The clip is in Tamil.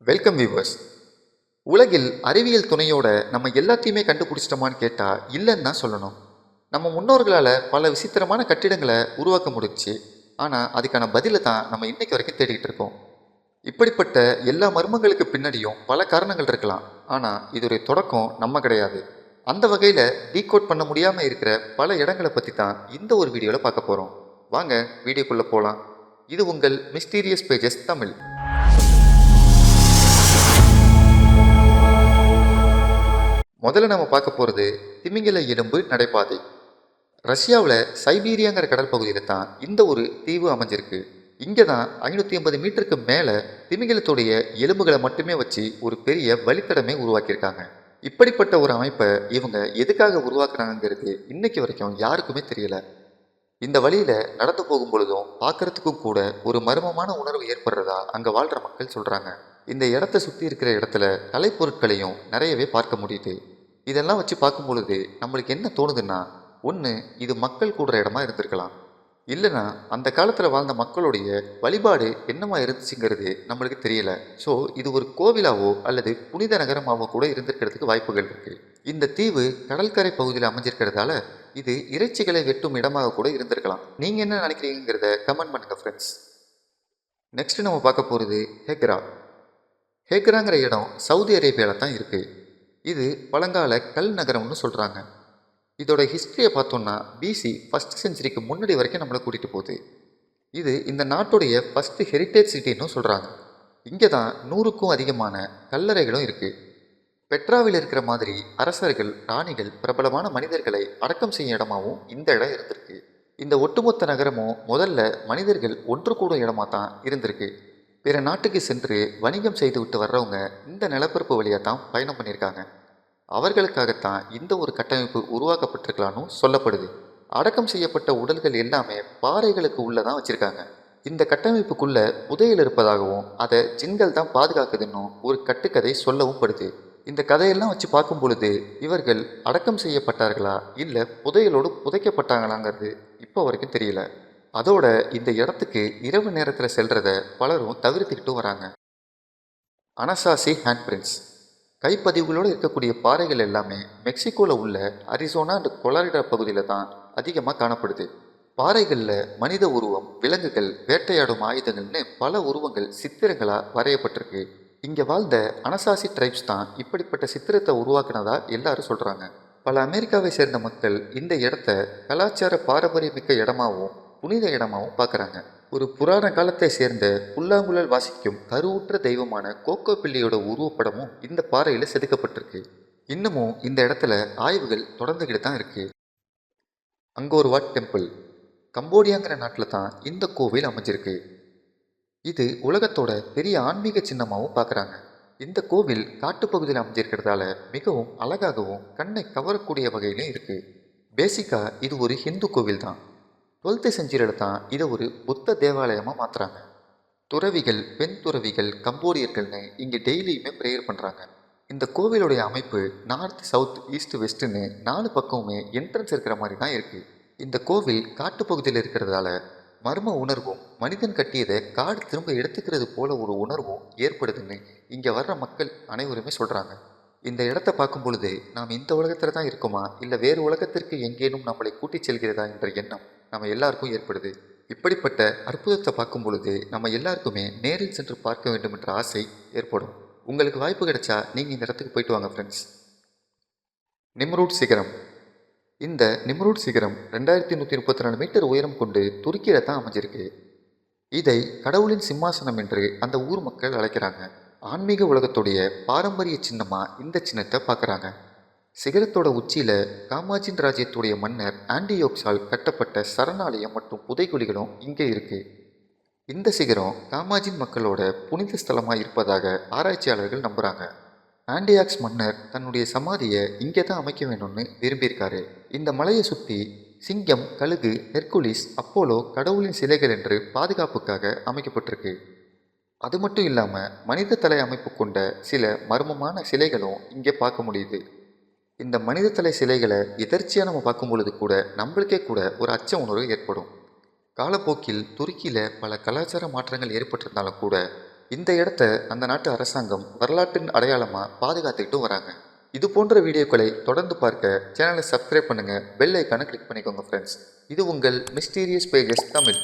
Welcome viewers. உலகில் அறிவியல் துணையோட நம்ம எல்லாத்தையுமே கண்டுபிடிச்சிட்டோமான்னு கேட்டால் இல்லைன்னு தான் சொல்லணும். நம்ம முன்னோர்களால் பல விசித்திரமான கட்டிடங்களை உருவாக்க முடிஞ்சுச்சு. ஆனால் அதுக்கான பதிலை தான் நம்ம இன்னைக்கு வரைக்கும் தேடிக்கிட்டு இருக்கோம். இப்படிப்பட்ட எல்லா மர்மங்களுக்கு பின்னாடியும் பல காரணங்கள் இருக்கலாம். ஆனால் இதோடைய தொடக்கம் நம்ம கிடையாது. அந்த வகையில் டீகோட் பண்ண முடியாமல் இருக்கிற பல இடங்களை பற்றி தான் இந்த ஒரு வீடியோவில் பார்க்க போகிறோம். வாங்க வீடியோக்குள்ளே போகலாம். இது உங்கள் மிஸ்டீரியஸ் பேஜஸ் தமிழ். முதல்ல நம்ம பார்க்க போகிறது திமிங்கல எலும்பு நடைபாதை. ரஷ்யாவில் சைபீரியாங்கிற கடல் பகுதியில் தான் இந்த ஒரு தீவு அமைஞ்சிருக்கு. இங்கே தான் 550 மீட்டருக்கு மேலே திமிங்கலத்துடைய எலும்புகளை மட்டுமே வச்சு ஒரு பெரிய வழித்தடமே உருவாக்கியிருக்காங்க. இப்படிப்பட்ட ஒரு அமைப்பை இவங்க எதுக்காக உருவாக்குறாங்கிறது இன்னைக்கு வரைக்கும் யாருக்குமே தெரியல. இந்த வழியில் நடந்து போகும் பொழுதும் பார்க்கறதுக்கும் கூட ஒரு மர்மமான உணர்வு ஏற்படுறதா அங்கே வாழ்கிற மக்கள் சொல்கிறாங்க. இந்த இடத்த சுற்றி இருக்கிற இடத்துல கலைப்பொருட்களையும் நிறையவே பார்க்க முடியுது. இதெல்லாம் வச்சு பார்க்கும் பொழுது நம்மளுக்கு என்ன தோணுதுன்னா, ஒன்று இது மக்கள் கூடுற இடமா இருந்திருக்கலாம், இல்லைன்னா அந்த காலத்தில் வாழ்ந்த மக்களுடைய வழிபாடு என்னமா இருந்துச்சுங்கிறது நம்மளுக்கு தெரியல. ஸோ இது ஒரு கோவிலாவோ அல்லது புனித நகரமாவோ கூட இருந்திருக்கிறதுக்கு வாய்ப்புகள் இருக்குது. இந்த தீவு கடற்கரை பகுதியில் அமைஞ்சிருக்கிறதால இது இறைச்சிகளை வெட்டும் இடமாக கூட இருந்திருக்கலாம். நீங்கள் என்ன நினைக்கிறீங்கிறத கமெண்ட் பண்ணுங்கள் ஃப்ரெண்ட்ஸ். நெக்ஸ்ட் நம்ம பார்க்க போகிறது ஹெக்ரா. ஹெக்ராங்கிற இடம் சவுதி அரேபியாவில் தான் இருக்குது. இது பழங்கால கல் நகரம்னு சொல்கிறாங்க. இதோட ஹிஸ்ட்ரியை பார்த்தோன்னா பிசி 1st செஞ்சுரிக்கு முன்னாடி வரைக்கும் நம்மளை கூட்டிகிட்டு போகுது. இது இந்த நாட்டுடைய ஃபஸ்ட்டு ஹெரிட்டேஜ் சிட்டின்னு சொல்கிறாங்க. இங்கே தான் 100க்கும் அதிகமான கல்லறைகளும் இருக்குது. பெட்ராவில் இருக்கிற மாதிரி அரசர்கள், ராணிகள், பிரபலமான மனிதர்களை அடக்கம் செய்யும் இடமாவும் இந்த இடம் இருந்திருக்கு. இந்த ஒட்டுமொத்த நகரமும் முதல்ல மனிதர்கள் ஒன்று கூடும் இடமா தான் இருந்திருக்கு. பிற நாட்டுக்கு சென்று வணிகம் செய்து விட்டு வர்றவங்க இந்த நிலப்பரப்பு வழியாக தான் பயணம் பண்ணியிருக்காங்க. அவர்களுக்காகத்தான் இந்த ஒரு கட்டமைப்பு உருவாக்கப்பட்டிருக்கலான்னு சொல்லப்படுது. அடக்கம் செய்யப்பட்ட உடல்கள் எல்லாமே பாறைகளுக்கு உள்ளே தான் வச்சுருக்காங்க. இந்த கட்டமைப்புக்குள்ளே புதையல் இருப்பதாகவும் அதை ஜின்கள் தான் பாதுகாக்குதுன்னு ஒரு கட்டுக்கதை சொல்லவும் படுது. இந்த கதையெல்லாம் வச்சு பார்க்கும் பொழுது இவர்கள் அடக்கம் செய்யப்பட்டார்களா இல்லை புதையலோடு புதைக்கப்பட்டாங்களாங்கிறது இப்போ வரைக்கும் தெரியல. அதோட இந்த இடத்துக்கு இரவு நேரத்தில் செல்றத பலரும் தவிர்த்துக்கிட்டும் வராங்க. அனசாசி ஹேண்ட் பிரிண்ட்ஸ் கைப்பதிவுகளோடு இருக்கக்கூடிய பாறைகள் எல்லாமே மெக்சிகோவில் உள்ள அரிசோனா அண்ட் கொலரிடா பகுதியில் தான் அதிகமாக காணப்படுது. பாறைகளில் மனித உருவம், விலங்குகள், வேட்டையாடும் ஆயுதங்கள்னு பல உருவங்கள் சித்திரங்களாக வரையப்பட்டிருக்கு. இங்கே வாழ்ந்த அனசாசி ட்ரைப்ஸ் தான் இப்படிப்பட்ட சித்திரத்தை உருவாக்குனதா எல்லாரும் சொல்கிறாங்க. பல அமெரிக்காவை சேர்ந்த மக்கள் இந்த இடத்த கலாச்சார பாரம்பரியமிக்க இடமாகவும் புனித இடமாகவும் பார்க்குறாங்க. ஒரு புராண காலத்தை சேர்ந்த புல்லாங்குழல் வாசிக்கும் கருவுற்ற தெய்வமான கோகோ பிள்ளையோட உருவப்படமும் இந்த பாறையில் செதுக்கப்பட்டிருக்கு. இன்னமும் இந்த இடத்துல ஆய்வுகள் தொடர்ந்துக்கிட்டு தான் இருக்கு. அங்கோர் வாட் டெம்பிள் கம்போடியாங்கிற நாட்டில் தான் இந்த கோவில் அமைஞ்சிருக்கு. இது உலகத்தோட பெரிய ஆன்மீக சின்னமாகவும் பார்க்குறாங்க. இந்த கோவில் காட்டுப்பகுதியில் அமைஞ்சிருக்கிறதால மிகவும் அழகாகவும் கண்ணை கவரக்கூடிய வகையிலும் இருக்குது. பேசிக்காக இது ஒரு ஹிந்து கோவில் தான். 12th செஞ்சுரியில் தான் இதை ஒரு புத்த தேவாலயமாக மாற்றுறாங்க. துறவிகள், பெண் துறவிகள், கம்போடியர்கள்னு இங்கே டெய்லியுமே ப்ரேயர் பண்ணுறாங்க. இந்த கோவிலுடைய அமைப்பு நார்த், சவுத், ஈஸ்ட், வெஸ்ட்டுன்னு 4 பக்கமுமே என்ட்ரன்ஸ் இருக்கிற மாதிரி தான் இருக்குது. இந்த கோவில் காட்டுப்பகுதியில் இருக்கிறதால மர்ம உணர்வும் மனிதன் கட்டியதை காடு திரும்ப எடுத்துக்கிறது போல ஒரு உணர்வும் ஏற்படுதுன்னு இங்கே வர்ற மக்கள் அனைவருமே சொல்கிறாங்க. இந்த இடத்த பார்க்கும் பொழுது நாம் இந்த உலகத்தில் தான் இருக்கோமா இல்லை வேறு உலகத்திற்கு எங்கேனும் நம்மளை கூட்டிச் செல்கிறதா என்ற எண்ணம் நம்ம எல்லாருக்கும் ஏற்படுது. இப்படிப்பட்ட அற்புதத்தை பார்க்கும் பொழுது நம்ம எல்லாருக்குமே நேரில் சென்று பார்க்க வேண்டும் என்ற ஆசை ஏற்படும். உங்களுக்கு வாய்ப்பு கிடைச்சா நீங்கள் இந்த இடத்துக்கு போயிட்டு வாங்க ஃப்ரெண்ட்ஸ். நிம்ரூட் சிகரம். இந்த நிம்ரூட் சிகரம் 2134 மீட்டர் உயரம் கொண்டு துருக்கியில் தான் அமைஞ்சிருக்கு. இதை கடவுளின் சிம்மாசனம் என்று அந்த ஊர் மக்கள் அழைக்கிறாங்க. ஆன்மீக உலகத்துடைய பாரம்பரிய சின்னமாக இந்த சின்னத்தை பார்க்குறாங்க. சிகரத்தோட உச்சியில் காமாஜின் ராஜ்யத்துடைய மன்னர் ஆண்டியோக்ஸால் கட்டப்பட்ட சரணாலயம் மற்றும் புதைகுழிகளும் இங்கே இருக்குது. இந்த சிகரம் காமாஜின் மக்களோட புனித ஸ்தலமாக இருப்பதாக ஆராய்ச்சியாளர்கள் நம்புகிறாங்க. ஆண்டியாக்ஸ் மன்னர் தன்னுடைய சமாதியை இங்கே தான் அமைக்க வேணும்னு விரும்பியிருக்காரு. இந்த மலையை சுற்றி சிங்கம், கழுகு, ஹெர்குலிஸ், அப்போலோ கடவுளின் சிலைகள் என்று பாதுகாப்புக்காக அமைக்கப்பட்டிருக்கு. அது மட்டும் இல்லாமல் மனித தலை அமைப்பு கொண்ட சில மர்மமான சிலைகளும் இங்கே பார்க்க முடியுது. இந்த மனித தலை சிலைகளை எதர்ச்சியாக நம்ம பார்க்கும் பொழுது கூட நம்மளுக்கே கூட ஒரு அச்ச உணர்வு ஏற்படும். காலப்போக்கில் துருக்கியில் பல கலாச்சார மாற்றங்கள் ஏற்பட்டிருந்தாலும் கூட இந்த இடத்த அந்த நாட்டு அரசாங்கம் வரலாற்றின் அடையாளமாக பாதுகாத்துக்கிட்டு வராங்க. இது போன்ற வீடியோக்களை தொடர்ந்து பார்க்க சேனலை சப்ஸ்கிரைப் பண்ணுங்கள், பெல் ஐக்கானை கிளிக் பண்ணிக்கோங்க ஃப்ரெண்ட்ஸ். இது உங்கள் மிஸ்டீரியஸ் பேஜஸ் தமிழ்.